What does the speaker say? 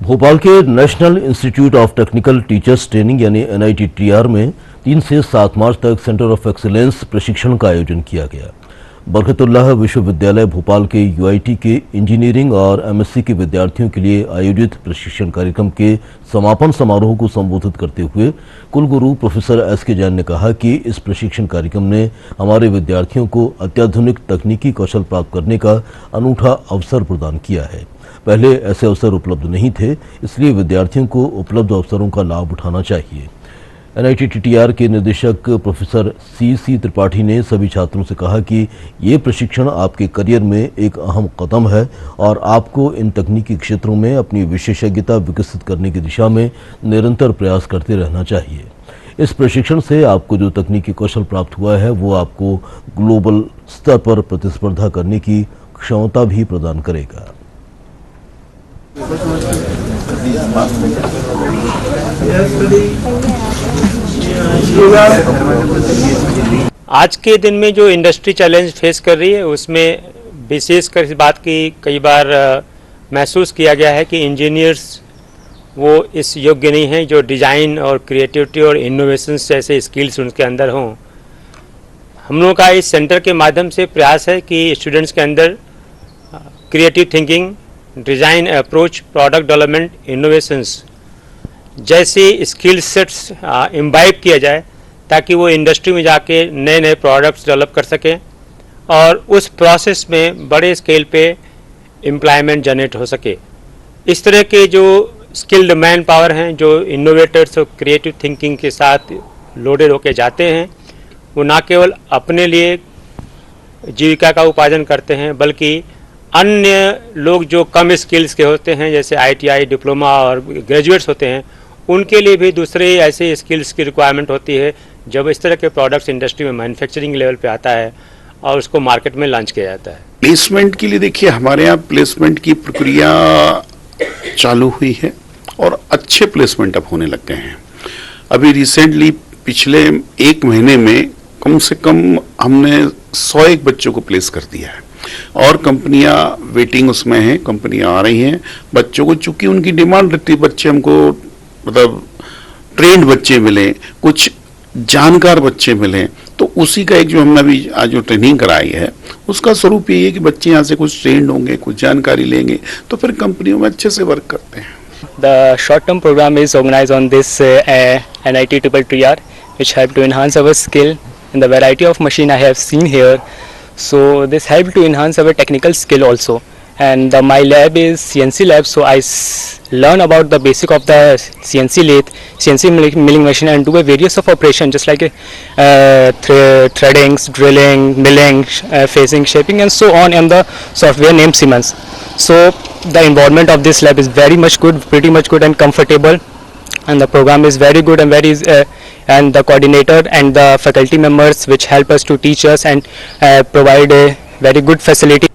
भोपाल के national institute of technical teachers training यानी NITTR में 3 से 7 मार्च तक सेंटर ऑफ एक्सीलेंस प्रशिक्षण का आयोजन किया गया। बरकतुल्लाह विश्वविद्यालय भोपाल के UIT के इंजीनियरिंग और MSc के विद्यार्थियों के लिए आयोजित प्रशिक्षण कार्यक्रम के समापन समारोह को संबोधित करते हुए कुलगुरु प्रोफेसर SK जैन ने कहा कि इस प्रशिक्षण कार्यक्रम ने हमारे विद्यार्थियों को अत्याधुनिक तकनीकी कौशल प्राप्त करने का अनूठा अवसर प्रदान किया है। पहले ऐसे अवसर उपलब्ध नहीं थे, इसलिए विद्यार्थियों को उपलब्ध अवसरों का लाभ उठाना चाहिए। NITTR के निदेशक प्रोफेसर CC त्रिपाठी ने सभी छात्रों से कहा कि ये प्रशिक्षण आपके करियर में एक अहम कदम है और आपको इन तकनीकी क्षेत्रों में अपनी विशेषज्ञता विकसित करने की दिशा में निरंतर प्रयास करते रहना चाहिए। इस प्रशिक्षण से आपको जो तकनीकी कौशल प्राप्त हुआ है वो आपको ग्लोबल स्तर पर प्रतिस्पर्धा करने की क्षमता भी प्रदान करेगा। आज के दिन में जो इंडस्ट्री चैलेंज फेस कर रही है उसमें विशेषकर इस बात की कई बार महसूस किया गया है कि इंजीनियर्स वो इस योग्य नहीं हैं जो डिज़ाइन और क्रिएटिविटी और इनोवेशंस जैसे स्किल्स उनके अंदर हों। हम लोगों का इस सेंटर के माध्यम से प्रयास है कि स्टूडेंट्स के अंदर creative thinking, design approach, product development, innovations जैसे स्किल सेट्स इम्बाइब किया जाए ताकि वो इंडस्ट्री में जाके नए नए प्रोडक्ट्स डेवलप कर सकें और उस प्रोसेस में बड़े स्केल पे एम्प्लॉयमेंट जनरेट हो सके। इस तरह के जो स्किल्ड मैन पावर हैं, जो इनोवेटर्स और क्रिएटिव थिंकिंग के साथ लोडेड होके जाते हैं, वो ना केवल अपने लिए जीविका का उपार्जन करते हैं बल्कि अन्य लोग जो कम स्किल्स के होते हैं जैसे ITI, डिप्लोमा और ग्रेजुएट्स होते हैं, उनके लिए भी दूसरे ऐसे स्किल्स की रिक्वायरमेंट होती है जब इस तरह के प्रोडक्ट्स इंडस्ट्री में मैन्युफैक्चरिंग लेवल पे आता है और उसको मार्केट में लॉन्च किया जाता है। प्लेसमेंट के लिए देखिए हमारे यहाँ प्लेसमेंट की प्रक्रिया चालू हुई है और अच्छे प्लेसमेंट अब होने लग गए हैं। अभी रिसेंटली पिछले 1 महीने में कम से कम हमने 101 बच्चों को प्लेस कर दिया है और कंपनियां वेटिंग उसमें हैं, कंपनियां आ रही हैं। बच्चों को चूंकि उनकी डिमांड रहती है, बच्चे हमको मतलब ट्रेंड बच्चे मिले, कुछ जानकार बच्चे मिले, तो उसी का एक जो हमने अभी आज जो ट्रेनिंग कराई है उसका स्वरूप यही है कि बच्चे यहाँ से कुछ ट्रेंड होंगे, कुछ जानकारी लेंगे तो फिर कंपनियों में अच्छे से वर्क करते हैं। The short-term program is organized on this NITTR, which help to enhance our skill in the variety of machine I have seen here. So this help to enhance our technical skill also. And my lab is CNC lab, so I learn about the basic of the CNC lathe, CNC milling machine, and do a various of operation just like threadings, drilling, milling, facing, shaping, and so on. And the software named Siemens. So the environment of this lab is very much good, pretty much good and comfortable, and the program is very good and very and the coordinator and the faculty members which help us to teach us and provide a very good facility.